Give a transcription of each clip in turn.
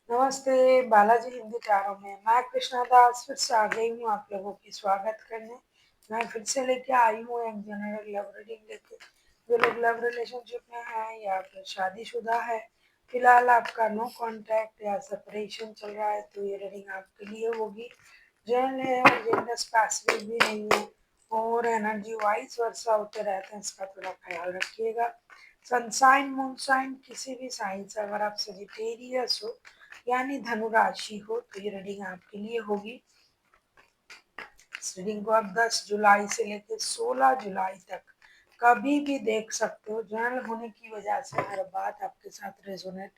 नमस्ते, बालाजी हिंदी चारों में मैं कृष्णा दास फिर से आ गई हूँ आप लोगों की स्वागत करने। मैं फिर से लेके आई हूँ एक जनरल लव रीडिंग लेके। जो लोग लव रिलेशनशिप में हैं या फिर शादीशुदा है, फिलहाल आपका नो कांटेक्ट या सेपरेशन चल रहा है तो ये रीडिंग आपके लिए होगी। जेंटल है और जेंडर स्पेसिफिक भी नहीं है और एनर्जी वाइज वर्षा होते रहते हैं, इसका थोड़ा ख्याल रखिएगा। सनसाइन मूनसाइन किसी भी साइन से अगर आप सजिटेरियस हो यानी धनु राशि हो तो ये रीडिंग आपके लिए होगी। इस रीडिंग को आप 10 जुलाई से लेकर 16 जुलाई तक कभी भी देख सकते हो। जर्नल होने की वजह से हर बात आपके साथ रेजोनेट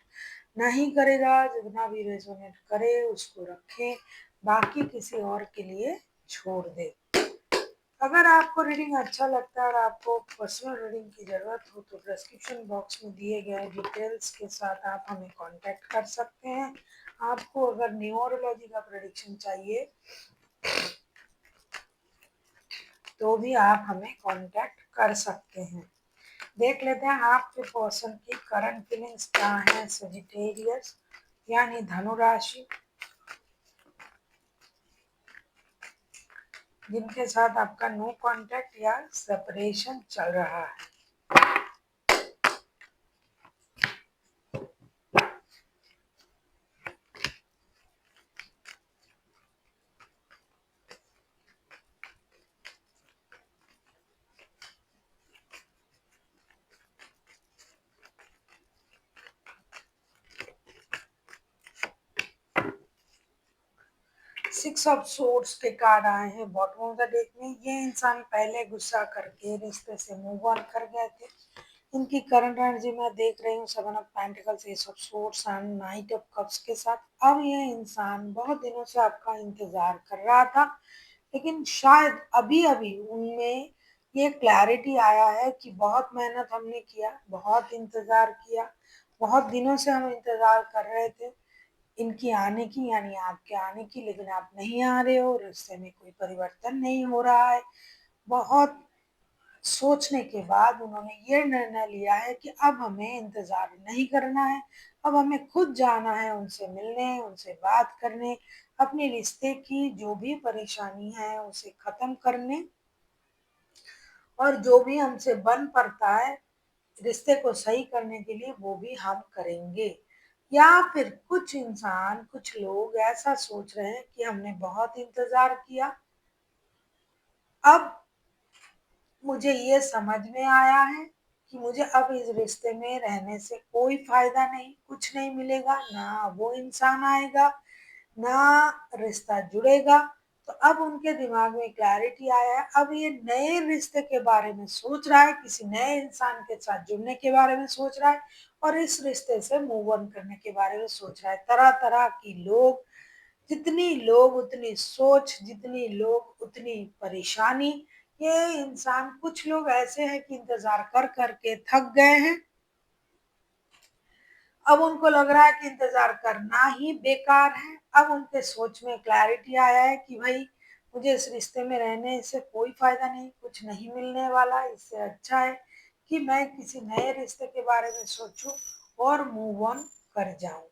नहीं करेगा। जितना भी रेजोनेट करे उसको रखें, बाकी किसी और के लिए छोड़ दे। अगर आपको रीडिंग अच्छा लगता है और आपको पर्सनल रीडिंग की ज़रूरत हो तो डिस्क्रिप्शन बॉक्स में दिए गए डिटेल्स के साथ आप हमें कांटेक्ट कर सकते हैं। आपको अगर न्यूमरोलॉजी का प्रेडिक्शन चाहिए तो भी आप हमें कांटेक्ट कर सकते हैं। देख लेते हैं आपके पर्सन की करंट फीलिंग्स क्या है। सजिटेरियस यानी धनु राशि, जिनके साथ आपका नो कांटेक्ट या सेपरेशन चल रहा है। 6 ऑफ सोर्ड्स के कार्ड आए हैं बॉटम ऑफ द डेक में। ये इंसान पहले गुस्सा करके रिश्ते से मूव ऑन कर गए थे। इनकी करंट एनर्जी मैं देख रही हूँ 7 of pentacles, S of swords and night of cups के साथ। अब ये इंसान बहुत दिनों से आपका इंतजार कर रहा था, लेकिन शायद अभी अभी उनमें ये क्लैरिटी आया है कि बहुत मेहनत हमने किया, बहुत इंतजार किया, बहुत दिनों से हम इंतजार कर रहे थे इनकी आने की यानी आपके आने की, लेकिन आप नहीं आ रहे हो, रिश्ते में कोई परिवर्तन नहीं हो रहा है। बहुत सोचने के बाद उन्होंने ये निर्णय लिया है कि अब हमें इंतजार नहीं करना है, अब हमें खुद जाना है उनसे मिलने, उनसे बात करने, अपने रिश्ते की जो भी परेशानी है उसे खत्म करने, और जो भी हमसे बन पड़ता है रिश्ते को सही करने के लिए वो भी हम करेंगे। या फिर कुछ इंसान, कुछ लोग ऐसा सोच रहे हैं कि हमने बहुत इंतजार किया, अब मुझे ये समझ में आया है कि मुझे अब इस रिश्ते में रहने से कोई फायदा नहीं, कुछ नहीं मिलेगा, ना वो इंसान आएगा, ना रिश्ता जुड़ेगा। तो अब उनके दिमाग में क्लैरिटी आया है, अब ये नए रिश्ते के बारे में सोच रहा है, किसी नए इंसान के साथ जुड़ने के बारे में सोच रहा है और इस रिश्ते से मूव ऑन करने के बारे में सोच रहा है। तरह तरह की लोग, जितनी लोग उतनी सोच, जितनी लोग उतनी परेशानी। ये इंसान, कुछ लोग ऐसे हैं कि इंतजार कर करके थक गए हैं, अब उनको लग रहा है कि इंतजार करना ही बेकार है। अब उनके सोच में क्लैरिटी आया है कि भाई मुझे इस रिश्ते में रहने से कोई फायदा नहीं, कुछ नहीं मिलने वाला, इससे अच्छा है कि मैं किसी नए रिश्ते के बारे में सोचूं और मूव ऑन कर जाऊं।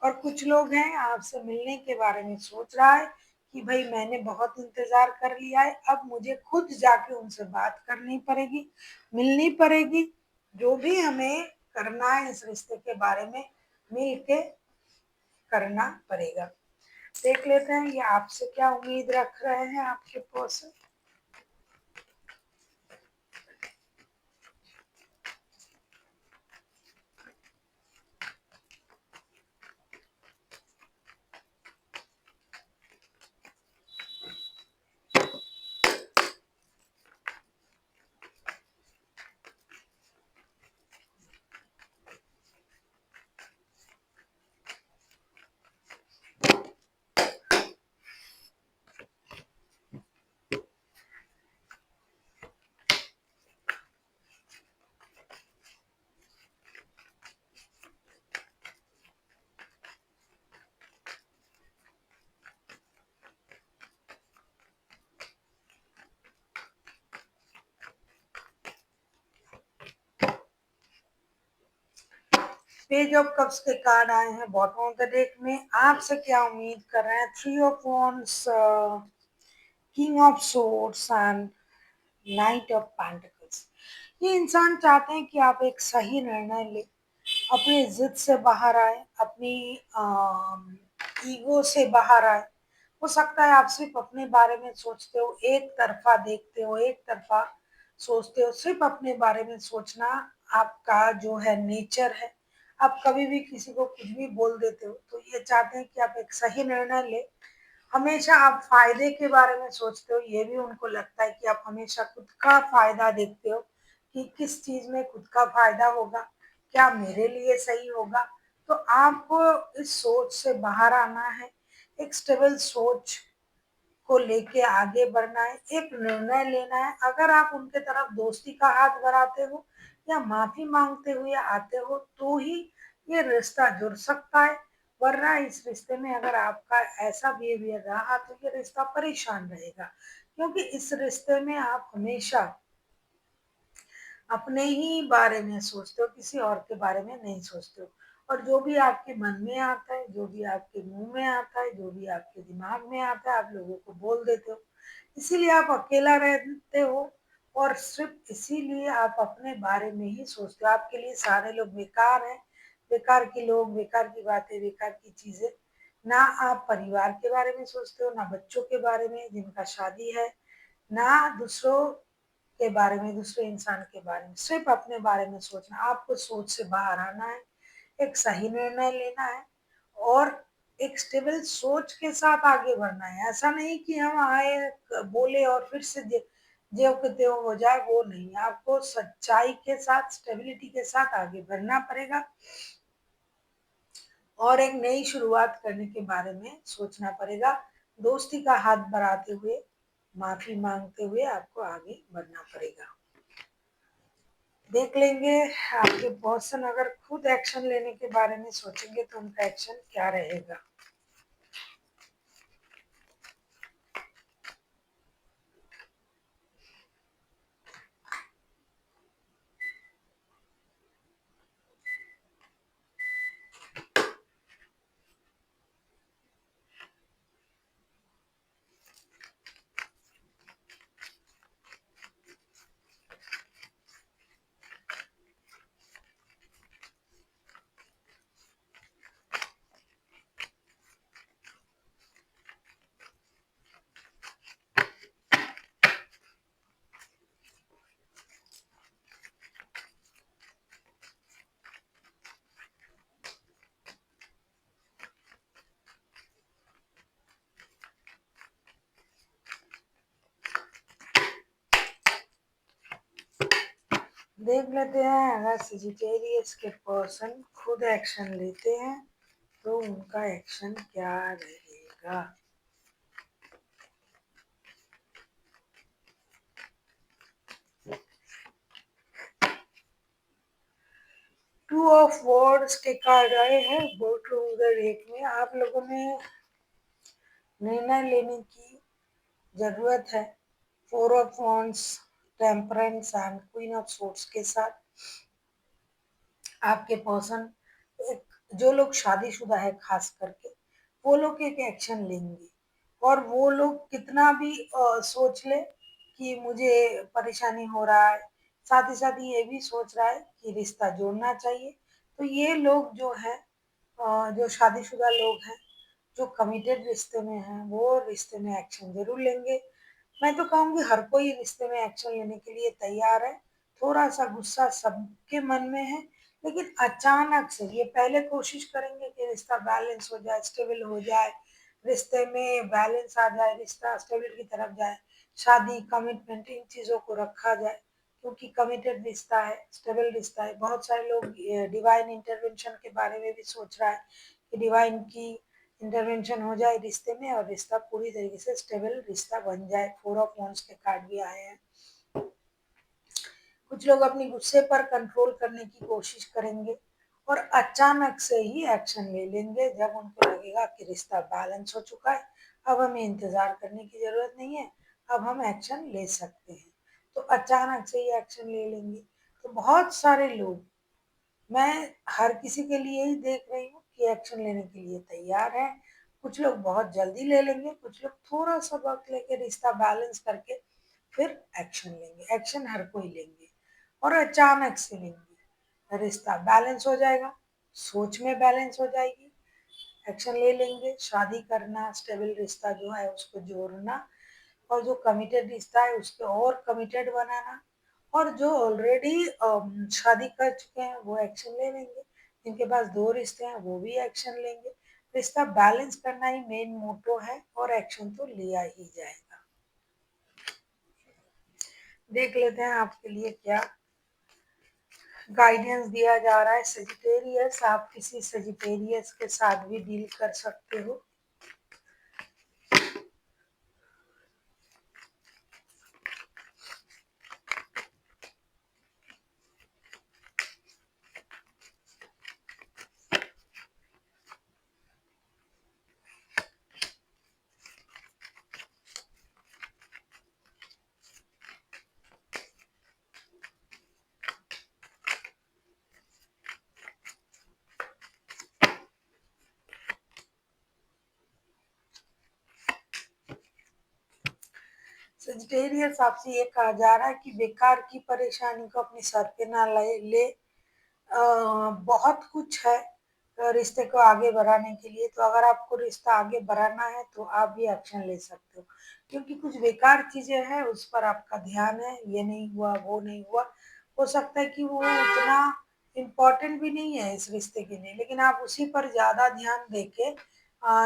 और कुछ लोग हैं आपसे मिलने के बारे में सोच रहा है कि भाई मैंने बहुत इंतजार कर लिया है, अब मुझे खुद जाके उनसे बात करनी पड़ेगी, मिलनी पड़ेगी, जो भी हमें करना है इस रिश्ते के बारे में मिल के करना पड़ेगा। देख लेते हैं ये आपसे क्या उम्मीद रख रहे हैं आपके पर्सन। पेज ऑफ कप्स के कार्ड आए हैं बॉटम ऑफ द डेक में। आपसे क्या उम्मीद कर रहे हैं? Three of wands, king of swords and night of pentacles. ये इंसान चाहते हैं कि आप एक सही निर्णय ले, अपनी जिद से बाहर आए, अपनी ईगो से बाहर आए। हो सकता है आप सिर्फ अपने बारे में सोचते हो, एक तरफा देखते हो, एक तरफा सोचते हो, सिर्फ अपने बारे में सोचना आपका जो है नेचर है। आप कभी भी किसी को कुछ भी बोल देते हो। तो ये चाहते हैं कि आप एक सही निर्णय ले। हमेशा आप फायदे के बारे में सोचते हो, ये भी उनको लगता है कि आप हमेशा खुद का फायदा देखते हो कि किस चीज में खुद का फायदा होगा, क्या मेरे लिए सही होगा। तो आपको इस सोच से बाहर आना है, एक स्टेबल सोच को लेके आगे बढ़ना है, एक निर्णय लेना है। अगर आप उनके तरफ दोस्ती का हाथ बढ़ाते हो या माफी मांगते हुए आते हो तो ही ये रिश्ता जुड़ सकता है, वरना इस रिश्ते में अगर आपका ऐसा बिहेवियर रहा तो ये रिश्ता परेशान रहेगा। क्योंकि इस रिश्ते में आप हमेशा अपने ही बारे में सोचते हो, किसी और के बारे में नहीं सोचते हो। और जो भी आपके मन में आता है, जो भी आपके मुंह में आता है, जो भी आपके दिमाग में आता है, आप लोगों को बोल देते हो। इसीलिए आप अकेला रहते हो और सिर्फ इसीलिए आप अपने बारे में ही सोचते हो। आपके लिए सारे लोग बेकार हैं, बेकार के लोग, बेकार की बातें, बेकार की चीजें। ना आप परिवार के बारे में सोचते हो, ना बच्चों के बारे में जिनका शादी है, ना दूसरों के बारे में, दूसरे इंसान के बारे में, सिर्फ अपने बारे में सोचना। आपको सोच से बाहर आना है, एक सही निर्णय लेना है और एक स्टेबल सोच के साथ आगे बढ़ना है। ऐसा नहीं कि हम आए, बोले और फिर से ज्यों के त्यों हो जाए, वो नहीं। आपको सच्चाई के साथ, स्टेबिलिटी के साथ आगे बढ़ना पड़ेगा और एक नई शुरुआत करने के बारे में सोचना पड़ेगा। दोस्ती का हाथ बढ़ाते हुए, माफी मांगते हुए आपको आगे बढ़ना पड़ेगा। देख लेंगे आपके पर्सन अगर खुद एक्शन लेने के बारे में सोचेंगे तो उनका एक्शन क्या रहेगा। देख लेते हैं अगर सजिटेरियस के पर्सन खुद एक्शन लेते हैं तो उनका एक्शन क्या रहेगा। टू ऑफ वॉर्ड्स के कार्ड आए हैं बॉटम डेक में। आप लोगों ने निर्णय लेने की जरूरत है। Four of wands, temperance and queen of swords के साथ आपके पर्सन, एक जो लोग शादीशुदा है खास करके, वो लोग एक एक्शन लेंगे। और वो लोग कितना भी सोच ले कि मुझे परेशानी हो रहा है, साथ ही साथ ये भी सोच रहा है कि रिश्ता जोड़ना चाहिए। तो ये लोग जो है, जो शादीशुदा लोग हैं, जो कमिटेड रिश्ते में हैं, वो रिश्ते में एक्शन जरूर लेंगे। मैं तो कहूँगी हर कोई रिश्ते में एक्शन लेने के लिए तैयार है। थोड़ा सा गुस्सा सबके मन में है, लेकिन अचानक से ये पहले कोशिश करेंगे कि रिश्ता बैलेंस हो जाए, स्टेबल हो जाए, रिश्ते में बैलेंस आ जाए, रिश्ता स्टेबिलिटी की तरफ जाए, शादी, कमिटमेंट, इन चीज़ों को रखा जाए। क्योंकि कमिटेड रिश्ता है, स्टेबल रिश्ता है। बहुत सारे लोग डिवाइन इंटरवेंशन के बारे में भी सोच रहा है कि डिवाइन की इंटरवेंशन हो जाए रिश्ते में और रिश्ता पूरी तरीके से स्टेबल रिश्ता बन जाए। फोर ऑफ वॉन्ड्स के कार्ड भी आए हैं। कुछ लोग अपनी गुस्से पर कंट्रोल करने की कोशिश करेंगे और अचानक से ही एक्शन ले लेंगे जब उनको लगेगा कि रिश्ता बैलेंस हो चुका है। अब हमें इंतजार करने की जरूरत नहीं है, अब हम एक्शन ले सकते हैं। तो अचानक से ही एक्शन ले लेंगे। तो बहुत सारे लोग मैं हर किसी के लिए ही देख रही हूँ कि एक्शन लेने के लिए तैयार है। कुछ लोग बहुत जल्दी ले लेंगे, कुछ लोग थोड़ा सा वक्त लेके रिश्ता बैलेंस करके फिर एक्शन लेंगे। एक्शन हर कोई लेंगे और अचानक से लेंगे, रिश्ता बैलेंस हो जाएगा, सोच में बैलेंस हो जाएगी, एक्शन ले लेंगे। शादी करना, स्टेबल रिश्ता जो है उसको जोड़ना, और जो कमिटेड रिश्ता है उसको और कमिटेड बनाना, और जो ऑलरेडी शादी कर चुके हैं वो एक्शन ले लेंगे, जिनके पास दो रिश्ते हैं वो भी एक्शन लेंगे। रिश्ता बैलेंस करना ही मेन मोटो है और एक्शन तो लिया ही जाएगा। देख लेते हैं आपके लिए क्या गाइडेंस दिया जा रहा है। सजिटेरियस, आप किसी सजिटेरियस के साथ भी डील कर सकते हो। सजिटेरियस, आपसे ये कहा जा रहा है कि बेकार की परेशानी को अपने सर पे ना ले। बहुत कुछ है रिश्ते को आगे बढ़ाने के लिए। तो अगर आपको रिश्ता आगे बढ़ाना है तो आप भी एक्शन ले सकते हो, क्योंकि कुछ बेकार चीजें हैं उस पर आपका ध्यान है, ये नहीं हुआ वो नहीं हुआ। हो सकता है कि वो उतना इम्पोर्टेंट भी नहीं है इस रिश्ते के लिए, लेकिन आप उसी पर ज्यादा ध्यान देके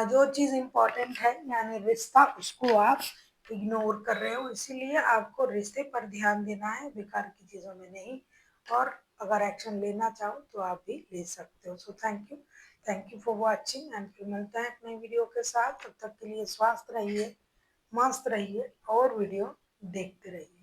जो चीज इम्पोर्टेंट है यानी रिश्ता, उसको आप इग्नोर कर रहे हो। इसीलिए आपको रिश्ते पर ध्यान देना है, बेकार की चीजों में नहीं। और अगर एक्शन लेना चाहो तो आप भी ले सकते हो। So thank you for watching, and फिर मिलते हैं एक नई वीडियो के साथ। तब तक के लिए स्वस्थ रहिए, मस्त रहिए और वीडियो देखते रहिए।